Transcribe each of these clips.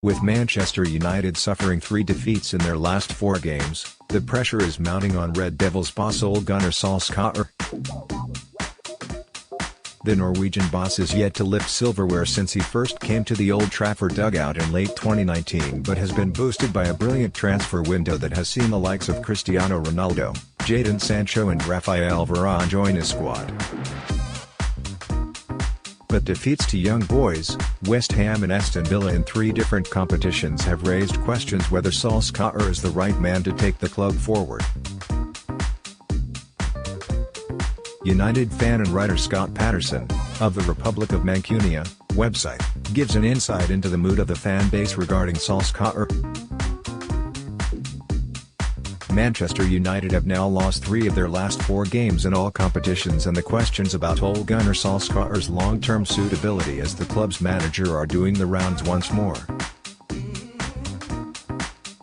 With Manchester United suffering 3 defeats in their last 4 games, the pressure is mounting on Red Devils boss Ole Gunnar Solskjaer. The Norwegian boss is yet to lift silverware since he first came to the Old Trafford dugout in late 2019, but has been boosted by a brilliant transfer window that has seen the likes of Cristiano Ronaldo, Jadon Sancho and Rafael Varane join his squad. But defeats to young boys, West Ham and Aston Villa in 3 different competitions have raised questions whether Solskjaer is the right man to take the club forward. United fan and writer Scott Patterson, of the Republic of Mancunia website, gives an insight into the mood of the fan base regarding Solskjaer. Manchester United have now lost 3 of their last 4 games in all competitions, and the questions about Ole Gunnar Solskjaer's long-term suitability as the club's manager are doing the rounds once more.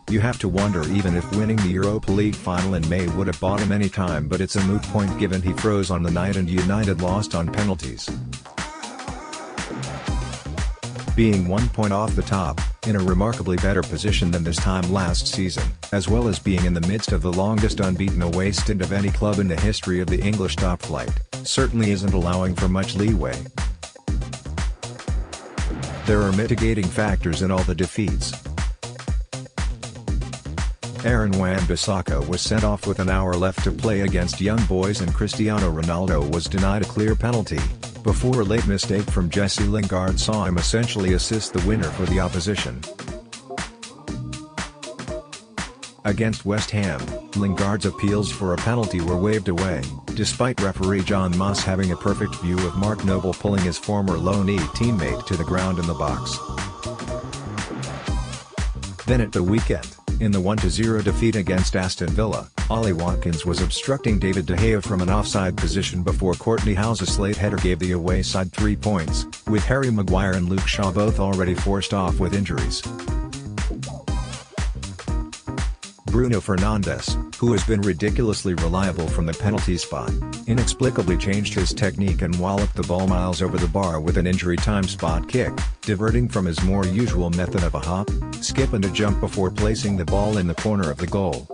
You have to wonder even if winning the Europa League final in May would have bought him any time, but it's a moot point given he froze on the night and United lost on penalties. Being 1 point off the top, in a remarkably better position than this time last season, as well as being in the midst of the longest unbeaten away stint of any club in the history of the English top flight, certainly isn't allowing for much leeway. There are mitigating factors in all the defeats. Aaron Wan-Bissaka was sent off with an hour left to play against Young Boys, and Cristiano Ronaldo was denied a clear penalty, before a late mistake from Jesse Lingard saw him essentially assist the winner for the opposition. Against West Ham, Lingard's appeals for a penalty were waved away, despite referee John Moss having a perfect view of Mark Noble pulling his former loanee teammate to the ground in the box. Then at the weekend, in the 1-0 defeat against Aston Villa, Ollie Watkins was obstructing David De Gea from an offside position before Courtney House's late header gave the away side 3 points, with Harry Maguire and Luke Shaw both already forced off with injuries. Bruno Fernandes, who has been ridiculously reliable from the penalty spot, inexplicably changed his technique and walloped the ball miles over the bar with an injury-time spot kick, diverting from his more usual method of a hop, skip and a jump before placing the ball in the corner of the goal.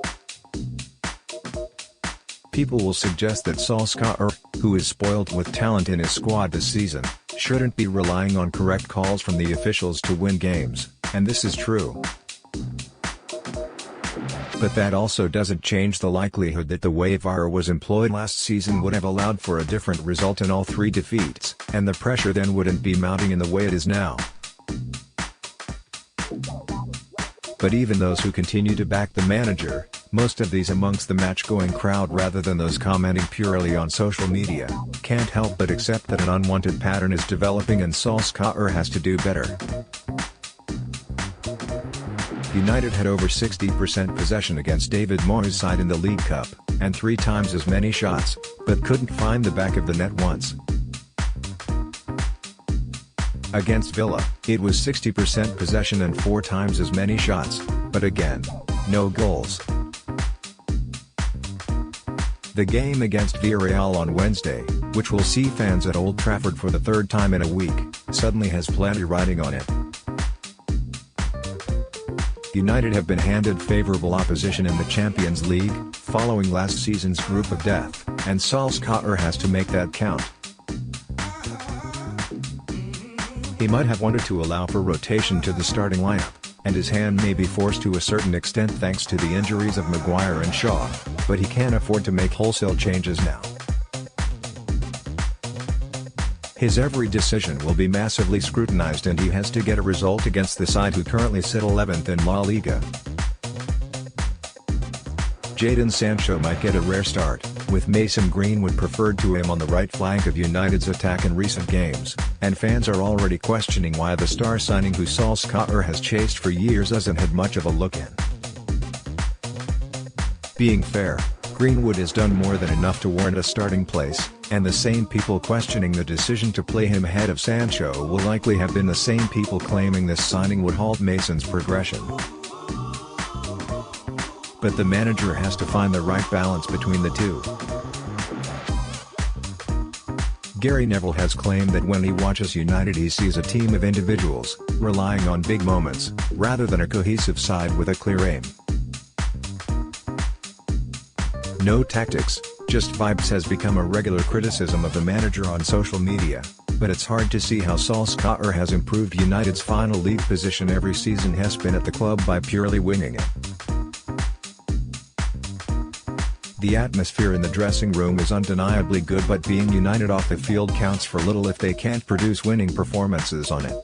People will suggest that Solskjaer, who is spoiled with talent in his squad this season, shouldn't be relying on correct calls from the officials to win games, and this is true. But that also doesn't change the likelihood that the way VAR was employed last season would have allowed for a different result in all 3 defeats, and the pressure then wouldn't be mounting in the way it is now. But even those who continue to back the manager, most of these amongst the match-going crowd rather than those commenting purely on social media, can't help but accept that an unwanted pattern is developing and Solskjaer has to do better. United had over 60% possession against David Moyes' side in the League Cup, and 3 times as many shots, but couldn't find the back of the net once. Against Villa, it was 60% possession and 4 times as many shots, but again, no goals. The game against Villarreal on Wednesday, which will see fans at Old Trafford for the 3rd time in a week, suddenly has plenty riding on it. United have been handed favourable opposition in the Champions League, following last season's group of death, and Solskjaer has to make that count. He might have wanted to allow for rotation to the starting lineup, and his hand may be forced to a certain extent thanks to the injuries of Maguire and Shaw, but he can't afford to make wholesale changes now. His every decision will be massively scrutinized, and he has to get a result against the side who currently sit 11th in La Liga. Jadon Sancho might get a rare start, with Mason Greenwood preferred to him on the right flank of United's attack in recent games, and fans are already questioning why the star signing who Solskjaer has chased for years hasn't had much of a look in. Being fair, Greenwood has done more than enough to warrant a starting place, and the same people questioning the decision to play him ahead of Sancho will likely have been the same people claiming this signing would halt Mason's progression. But the manager has to find the right balance between the two. Gary Neville has claimed that when he watches United he sees a team of individuals, relying on big moments, rather than a cohesive side with a clear aim. No tactics, just vibes has become a regular criticism of the manager on social media, but it's hard to see how Solskjaer has improved United's final league position every season has been at the club by purely winging it. The atmosphere in the dressing room is undeniably good, but being United off the field counts for little if they can't produce winning performances on it.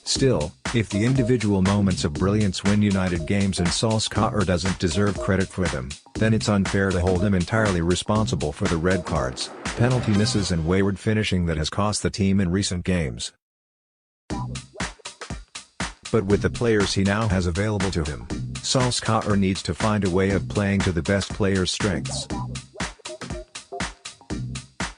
Still, if the individual moments of brilliance win United games and Solskjaer doesn't deserve credit for them, then it's unfair to hold him entirely responsible for the red cards, penalty misses and wayward finishing that has cost the team in recent games. But with the players he now has available to him, Solskjaer needs to find a way of playing to the best players' strengths.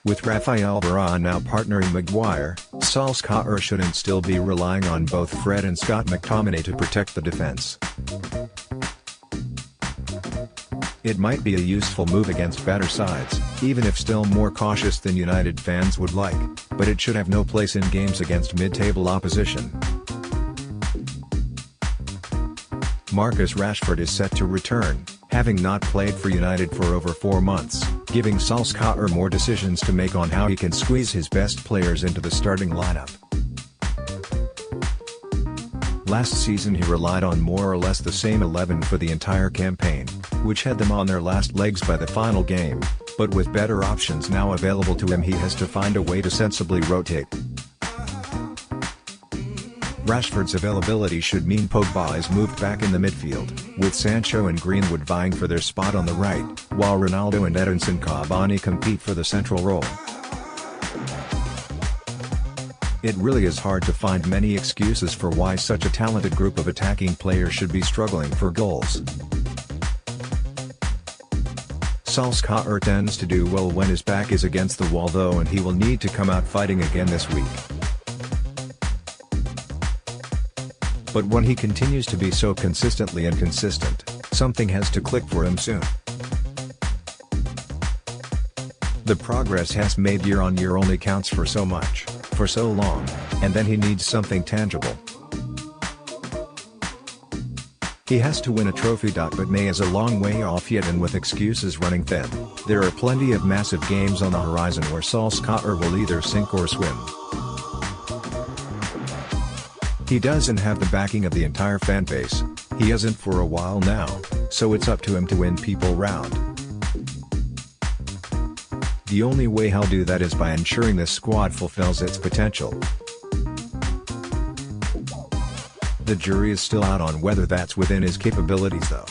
With Rafael Varane now partnering Maguire, Solskjaer shouldn't still be relying on both Fred and Scott McTominay to protect the defense. It might be a useful move against better sides, even if still more cautious than United fans would like, but it should have no place in games against mid-table opposition. Marcus Rashford is set to return, having not played for United for over 4 months, giving Solskjaer more decisions to make on how he can squeeze his best players into the starting lineup. Last season he relied on more or less the same 11 for the entire campaign, which had them on their last legs by the final game, but with better options now available to him he has to find a way to sensibly rotate. Rashford's availability should mean Pogba is moved back in the midfield, with Sancho and Greenwood vying for their spot on the right, while Ronaldo and Edinson Cavani compete for the central role. It really is hard to find many excuses for why such a talented group of attacking players should be struggling for goals. Solskjaer tends to do well when his back is against the wall though, and he will need to come out fighting again this week. But when he continues to be so consistently inconsistent, something has to click for him soon. The progress has made year on year only counts for so much, for so long, and then he needs something tangible. He has to win a trophy. But May is a long way off yet, and with excuses running thin, there are plenty of massive games on the horizon where Solskjaer will either sink or swim. He doesn't have the backing of the entire fan base, he hasn't for a while now, so it's up to him to win people round. The only way he'll do that is by ensuring this squad fulfills its potential. The jury is still out on whether that's within his capabilities though.